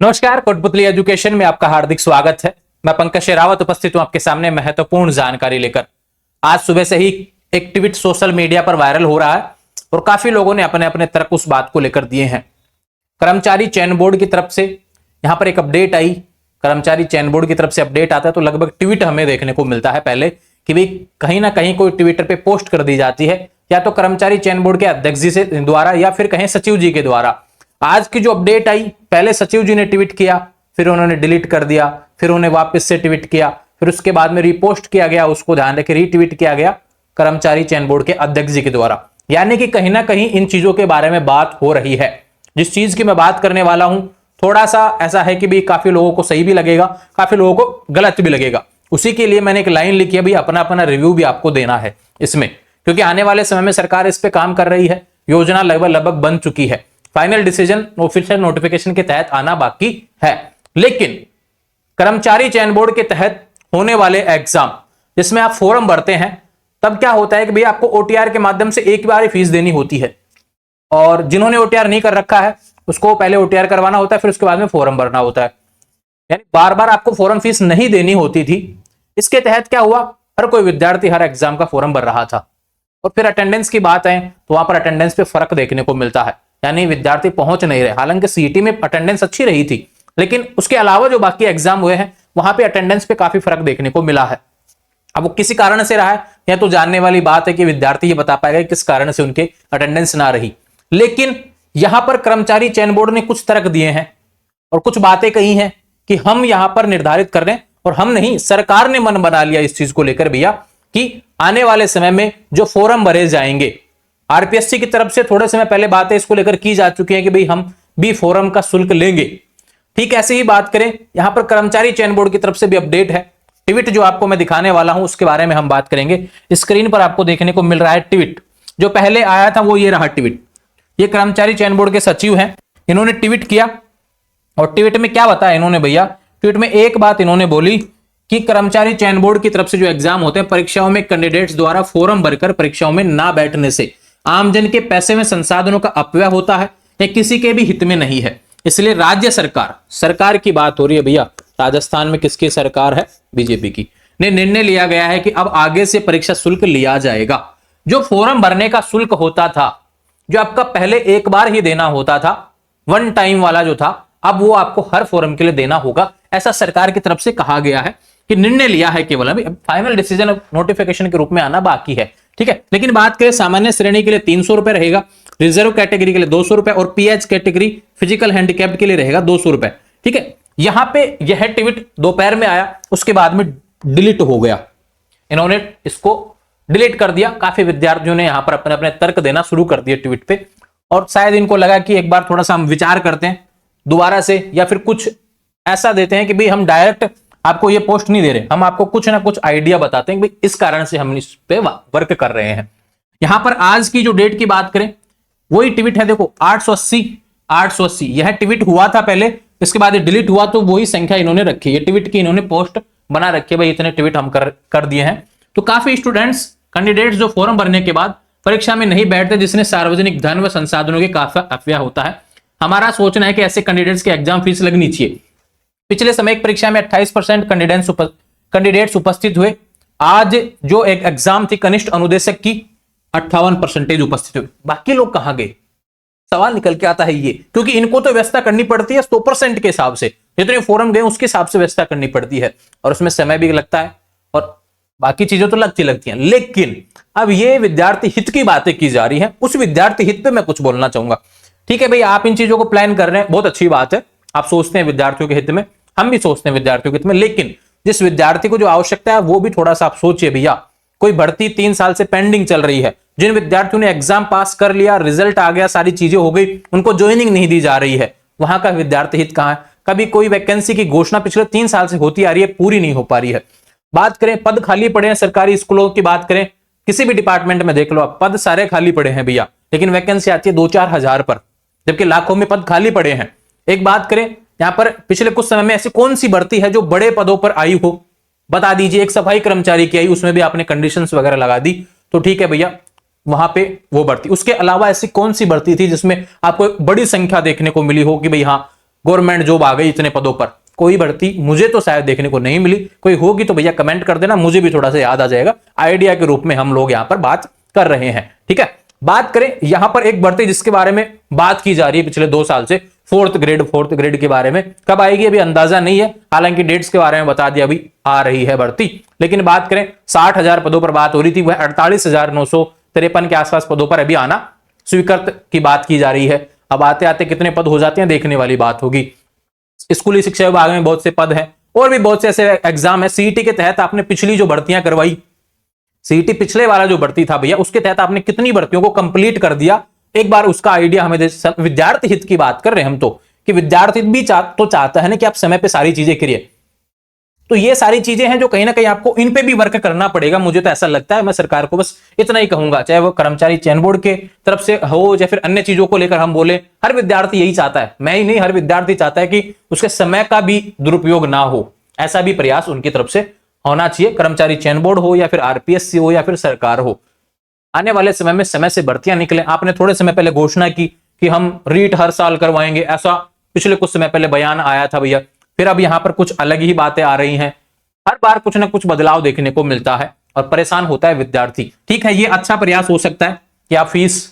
नमस्कार, कोटपुतली एजुकेशन में आपका हार्दिक स्वागत है। मैं पंकज शेरावत उपस्थित हूं आपके सामने महत्वपूर्ण जानकारी लेकर। आज सुबह से ही एक ट्वीट सोशल मीडिया पर वायरल हो रहा है और काफी लोगों ने अपने अपने तर्क उस बात को लेकर दिए हैं। कर्मचारी चयन बोर्ड की तरफ से यहां पर एक अपडेट आई। कर्मचारी चयन बोर्ड की तरफ से अपडेट आता है तो लगभग ट्वीट हमें देखने को मिलता है पहले कि भाई कहीं ना कहीं कोई ट्विटर पे पोस्ट कर दी जाती है, या तो कर्मचारी चयन बोर्ड के अध्यक्ष जी से द्वारा या फिर कहीं सचिव जी के द्वारा। आज की जो अपडेट आई, पहले सचिव जी ने ट्वीट किया, फिर उन्होंने डिलीट कर दिया, फिर उन्हें वापस से ट्वीट किया, फिर उसके बाद में रिपोस्ट किया गया, उसको ध्यान रखें रीट्वीट किया गया कर्मचारी चयन बोर्ड के अध्यक्ष जी के द्वारा। यानी कि कहीं ना कहीं इन चीजों के बारे में बात हो रही है। जिस चीज की मैं बात करने वाला हूं थोड़ा सा ऐसा है कि भाई काफी लोगों को सही भी लगेगा, काफी लोगों को गलत भी लगेगा। उसी के लिए मैंने एक लाइन लिखी है, भाई अपना अपना रिव्यू भी आपको देना है इसमें, क्योंकि आने वाले समय में सरकार इस पे काम कर रही है। योजना लगभग बन चुकी है, फाइनल डिसीजन ऑफिशियल नोटिफिकेशन के तहत आना बाकी है। लेकिन कर्मचारी चयन बोर्ड के तहत होने वाले एग्जाम जिसमें आप फॉर्म भरते हैं, तब क्या होता है कि भैया आपको ओटीआर के माध्यम से एक बार ही फीस देनी होती है, और जिन्होंने ओटीआर नहीं कर रखा है उसको पहले ओटीआर करवाना होता है, फिर उसके बाद में फॉर्म भरना होता है। यानी बार बार आपको फॉर्म फीस नहीं देनी होती थी। इसके तहत क्या हुआ, हर कोई विद्यार्थी हर एग्जाम का फॉर्म भर रहा था। और फिर अटेंडेंस की बात है तो वहां पर अटेंडेंस पे फर्क देखने को मिलता है, यानी विद्यार्थी पहुंच नहीं रहे। हालांकि सीईटी में अटेंडेंस अच्छी रही थी, लेकिन उसके अलावा जो बाकी एग्जाम हुए हैं वहां पे अटेंडेंस पे काफी फर्क देखने को मिला है। अब वो किसी कारण से रहा है यह तो जानने वाली बात है कि विद्यार्थी ये बता पाएगा किस कारण से उनके अटेंडेंस ना रही। लेकिन यहां पर कर्मचारी चयन बोर्ड ने कुछ तर्क दिए हैं और कुछ बातें कही हैं कि हम यहां पर निर्धारित कर रहे हैं, और हम नहीं, सरकार ने मन बना लिया इस चीज को लेकर भैया कि आने वाले समय में जो फॉर्म भरे जाएंगे, आरपीएससी की तरफ से थोड़े समय पहले बातें इसको लेकर की जा चुकी हैं कि भाई हम भी फॉर्म का शुल्क लेंगे। ठीक ऐसे ही बात करें, यहां पर कर्मचारी चयन बोर्ड की तरफ से भी अपडेट है। ट्वीट जो आपको मैं दिखाने वाला हूं उसके बारे में हम बात करेंगे। स्क्रीन पर आपको देखने को मिल रहा है ट्वीट। जो पहले आया था वो ये रहा ट्वीट। ये कर्मचारी चयन बोर्ड के सचिव हैं, इन्होंने ट्वीट किया। और ट्वीट में क्या बताया इन्होंने भैया, ट्वीट में एक बात इन्होंने बोली कि कर्मचारी चयन बोर्ड की तरफ से जो एग्जाम होते हैं, परीक्षाओं में कैंडिडेट्स द्वारा फॉर्म भरकर परीक्षाओं में ना बैठने से आमजन के पैसे में संसाधनों का अपव्यय होता है, यह किसी के भी हित में नहीं है। इसलिए राज्य सरकार की बात हो रही है भैया, राजस्थान में किसकी सरकार है, बीजेपी की, ने निर्णय लिया गया है कि अब आगे से परीक्षा शुल्क लिया जाएगा। जो फॉर्म भरने का शुल्क होता था, जो आपका पहले एक बार ही देना होता था, वन टाइम वाला जो था, अब वो आपको हर फॉर्म के लिए देना होगा। ऐसा सरकार की तरफ से कहा गया है कि निर्णय लिया है केवल, अभी फाइनल डिसीजन नोटिफिकेशन के रूप में आना बाकी है। ठीक है, लेकिन बात करें सामान्य श्रेणी के लिए 300 रुपए रहेगा, रिजर्व कैटेगरी के लिए 200 रुपए, और पीएच कैटेगरी फिजिकल हैंडीकैप्ड के लिए रहेगा 200 रुपए। ठीक है, यहां पे यह ट्वीट दोपहर में आया, उसके बाद में डिलीट हो गया। इन्होंने इसको डिलीट कर दिया। काफी विद्यार्थियों ने यहां पर अपने अपने तर्क देना शुरू कर दिए ट्वीट पे, और शायद इनको लगा कि एक बार थोड़ा सा हम विचार करते हैं दोबारा से, या फिर कुछ ऐसा देते हैं कि भाई हम डायरेक्ट आपको ये पोस्ट नहीं दे रहे, हम आपको कुछ ना कुछ आइडिया बताते हैं कि भाई इस कारण से हम इस पे वर्क कर रहे हैं। यहां पर आज की जो डेट की बात करें, वही ट्वीट है, देखो 880 यह ट्वीट हुआ था पहले, इसके बाद डिलीट हुआ, तो वही संख्या इन्होंने रखी। ये ट्वीट की इन्होंने पोस्ट बना रखी है, भाई इतने ट्वीट हम कर दिए हैं। तो काफी स्टूडेंट्स कैंडिडेट्स जो फॉर्म भरने के बाद परीक्षा में नहीं बैठते, जिसने सार्वजनिक धन व संसाधनों के काफी अपव्यय होता है। हमारा सोचना है कि ऐसे कैंडिडेट्स की एग्जाम फीस लगनी चाहिए। पिछले समय एक परीक्षा में 28% कैंडिडेट्स उपस्थित हुए। आज जो एक एग्जाम थी कनिष्ठ अनुदेशक की, 58% उपस्थित हुए। बाकी लोग कहां गए, सवाल निकल के आता है ये, क्योंकि इनको तो व्यवस्था करनी पड़ती है 100% के हिसाब से, जितने फॉर्म गए उसके हिसाब से व्यवस्था करनी पड़ती है, और उसमें समय भी लगता है और बाकी चीजें तो लगती हैं। लेकिन अब ये विद्यार्थी हित की बातें की जा रही है, उस विद्यार्थी हित पे मैं कुछ बोलना चाहूंगा। ठीक है भाई, आप इन चीजों को प्लान कर रहे हैं, बहुत अच्छी बात है, आप सोचते हैं विद्यार्थियों के हित में, हम भी सोचते हैं विद्यार्थियों के हित में। लेकिन जिस विद्यार्थी को जो आवश्यकता है वो भी थोड़ा सा आप सोचिए भैया। कोई भर्ती 3 साल से पेंडिंग चल रही है, जिन विद्यार्थियों ने एग्जाम पास कर लिया, रिजल्ट आ गया, सारी चीजें हो गई, उनको ज्वाइनिंग नहीं दी जा रही है, वहां का विद्यार्थी हित कहां है। कभी कोई वैकेंसी की घोषणा पिछले 3 साल से होती आ रही है, पूरी नहीं हो पा रही है। बात करें पद खाली पड़े हैं, सरकारी स्कूलों की बात करें, किसी भी डिपार्टमेंट में देख लो आप, पद सारे खाली पड़े हैं भैया, लेकिन वैकेंसी आती है 2-4 हजार पर, जबकि लाखों में पद खाली पड़े हैं। एक बात करें, यहां पर पिछले कुछ समय में ऐसी कौन सी भर्ती है जो बड़े पदों पर आई हो, बता दीजिए। एक सफाई कर्मचारी की आई, उसमें भी आपने कंडीशंस वगैरह लगा दी, तो ठीक है भैया, वहां पे वो भर्ती। उसके अलावा ऐसी कौन सी भर्ती थी जिसमें आपको बड़ी संख्या देखने को मिली हो कि भाई हाँ गवर्नमेंट जॉब आ गई इतने पदों पर। कोई भर्ती मुझे तो शायद देखने को नहीं मिली, कोई होगी तो भैया कमेंट कर देना, मुझे भी थोड़ा सा याद आ जाएगा। आइडिया के रूप में हम लोग यहां पर बात कर रहे हैं, ठीक है। बात करें यहां पर एक भर्ती जिसके बारे में बात की जा रही है पिछले 2 साल से, फोर्थ ग्रेड के बारे में, कब आएगी अभी अंदाजा नहीं है, हालांकि डेट्स के बारे में बता दिया अभी आ रही है भर्ती। लेकिन बात करें 60,000 पदों पर बात हो रही थी, वह 48,953 के आसपास पदों पर अभी आना स्वीकृत की बात की जा रही है। अब आते आते कितने पद हो जाते हैं देखने वाली बात होगी। स्कूली शिक्षा विभाग में बहुत से पद हैं और भी बहुत से ऐसे एग्जाम है। सीईटी के तहत आपने पिछली जो भर्तियां करवाई, सीईटी पिछले वाला जो भर्ती था भैया, उसके तहत आपने कितनी भर्तियों को कंप्लीट कर दिया, एक बार उसका आइडिया हमें दे। विद्यार्थी हित की बात कर रहे हैं हम तो, कि विद्यार्थी भी चाहता है ना कि आप समय पे सारी चीजें करिए। तो ये सारी चीजें हैं जो कहीं ना कहीं आपको इन पे भी वर्क करना पड़ेगा, मुझे तो ऐसा लगता है। मैं सरकार को बस इतना ही कहूंगा, चाहे वो कर्मचारी चयन बोर्ड के तरफ से हो या फिर अन्य चीजों को लेकर हम बोले, हर विद्यार्थी यही चाहता है, मैं ही नहीं, हर विद्यार्थी चाहता है कि उसके समय का भी दुरुपयोग ना हो। ऐसा भी प्रयास उनकी तरफ से होना चाहिए, कर्मचारी चयन बोर्ड हो या फिर आरपीएससी हो या फिर सरकार हो। आने वाले समय में समय से भर्तियां निकले। आपने थोड़े समय पहले घोषणा की कि हम रीट हर साल करवाएंगे, ऐसा पिछले कुछ समय पहले बयान आया था भैया। फिर अब यहां पर कुछ अलग ही बातें आ रही हैं। हर बार कुछ ना कुछ बदलाव देखने को मिलता है और परेशान होता है विद्यार्थी। ठीक है, ये अच्छा प्रयास हो सकता है कि आप फीस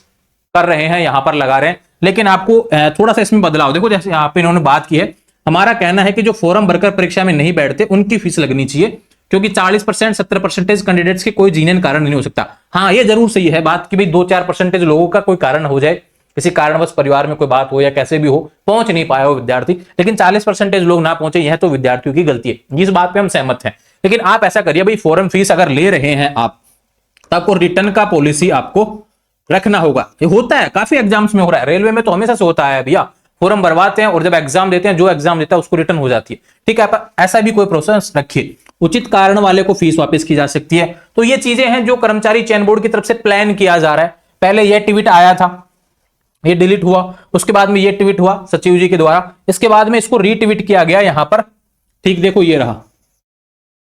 कर रहे हैं, यहां पर लगा रहे हैं, लेकिन आपको थोड़ा सा इसमें बदलाव देखो। जैसे यहाँ पे इन्होंने बात की है, हमारा कहना है कि जो फॉर्म भरकर परीक्षा में नहीं बैठते उनकी फीस लगनी चाहिए, क्योंकि 40% 70% कैंडिडेट्स के कोई जीनियन कारण नहीं हो सकता। हाँ, ये जरूर सही है बात कि भाई 2-4% लोगों का कोई कारण हो जाए, किसी कारणवश परिवार में कोई बात हो या कैसे भी हो, पहुंच नहीं पाया हो विद्यार्थी, लेकिन 40% लोग ना पहुंचे, यह तो विद्यार्थियों की गलती है। इस बात पे हम सहमत हैं। लेकिन आप ऐसा करिए भाई, फॉर्म फीस अगर ले रहे हैं आप, तो आपको रिटर्न का पॉलिसी आपको रखना होगा। ये होता है, काफी एग्जाम्स में हो रहा है, रेलवे में तो हमेशा से होता है भैया, फॉर्म भरवाते हैं और जब एग्जाम देते हैं, जो एग्जाम देता है उसको रिटर्न हो जाती है। ठीक है, आप ऐसा भी कोई प्रोसेस रखिए। उचित कारण वाले को फीस वापस की जा सकती है। तो ये चीजें हैं जो कर्मचारी चयन बोर्ड की तरफ से प्लान किया जा रहा है। पहले यह ट्वीट आया था, ये डिलीट हुआ, उसके बाद में ये ट्वीट हुआ सचिव जी के द्वारा, इसके बाद में इसको रीट्वीट किया गया यहां पर। ठीक देखो, ये रहा।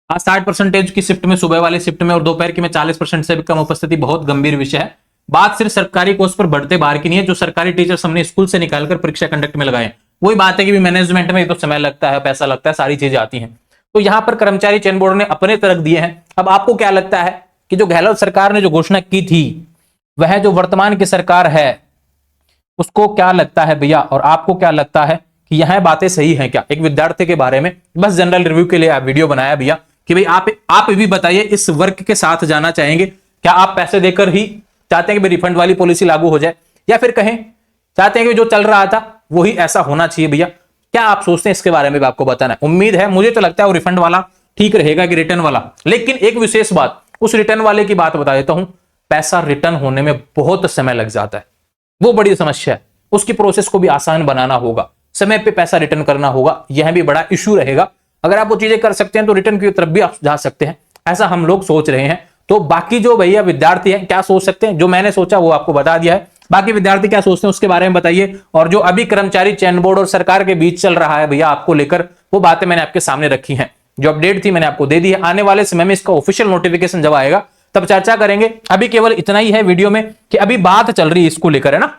आज 60% की शिफ्ट में, सुबह वाली शिफ्ट में और दोपहर की में 40% से भी कम उपस्थिति बहुत गंभीर विषय है। बात सिर्फ सरकारी कोर्स पर बढ़ते बाहर की नहीं है, जो सरकारी टीचर्स हमने स्कूल से निकालकर परीक्षा कंडक्ट में लगाए। वही बात है कि मैनेजमेंट में तो समय लगता है, पैसा लगता है, सारी चीजें आती हैं। तो यहां पर कर्मचारी चयन बोर्ड ने अपने तर्क दिए हैं। अब आपको क्या लगता है कि जो गहलोत सरकार ने जो घोषणा की थी, वह जो वर्तमान की सरकार है उसको क्या लगता है भैया, और आपको क्या लगता है कि यह बातें सही हैं क्या? एक विद्यार्थी के बारे में बस जनरल रिव्यू के लिए आप वीडियो बनाया भैया कि भाई आप भी बताइए, इस वर्ग के साथ जाना चाहेंगे क्या? आप पैसे देकर ही चाहते हैं कि रिफंड वाली पॉलिसी लागू हो जाए, या फिर कहें चाहते हैं कि जो चल रहा था वही ऐसा होना चाहिए भैया? क्या आप सोचते हैं इसके बारे में भी आपको बताना है। उम्मीद है, मुझे तो लगता है वो रिफंड वाला ठीक रहेगा कि रिटर्न वाला। लेकिन एक विशेष बात, उस रिटर्न वाले की बात बता देता हूं, पैसा रिटर्न होने में बहुत समय लग जाता है, वो बड़ी समस्या है। उसकी प्रोसेस को भी आसान बनाना होगा, समय पे पैसा रिटर्न करना होगा, यह भी बड़ा इशू रहेगा। अगर आप वो चीजें कर सकते हैं तो रिटर्न की तरफ भी आप जा सकते हैं, ऐसा हम लोग सोच रहे हैं। तो बाकी जो भैया विद्यार्थी हैं क्या सोच सकते हैं, जो मैंने सोचा वो आपको बता दिया है। बाकी विद्यार्थी क्या सोचते हैं उसके बारे में बताइए। और जो अभी कर्मचारी चयन बोर्ड और सरकार के बीच चल रहा है भैया आपको लेकर, वो बातें मैंने आपके सामने रखी हैं। जो अपडेट थी मैंने आपको दे दी है। आने वाले समय में इसका ऑफिशियल नोटिफिकेशन जब आएगा तब चर्चा करेंगे। अभी केवल इतना ही है वीडियो में कि अभी बात चल रही है इसको लेकर, है ना,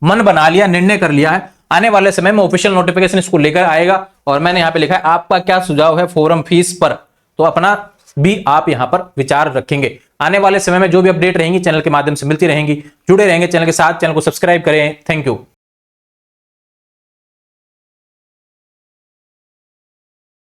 मन बना लिया, निर्णय कर लिया है। आने वाले समय में ऑफिशियल नोटिफिकेशन इसको लेकर आएगा। और मैंने यहां पे लिखा है आपका क्या सुझाव है फॉर्म फीस पर, तो अपना भी आप यहां पर विचार रखेंगे। आने वाले समय में जो भी अपडेट रहेंगी चैनल के माध्यम से मिलती रहेंगी। जुड़े रहेंगे चैनल के साथ, चैनल को सब्सक्राइब करें। Thank you.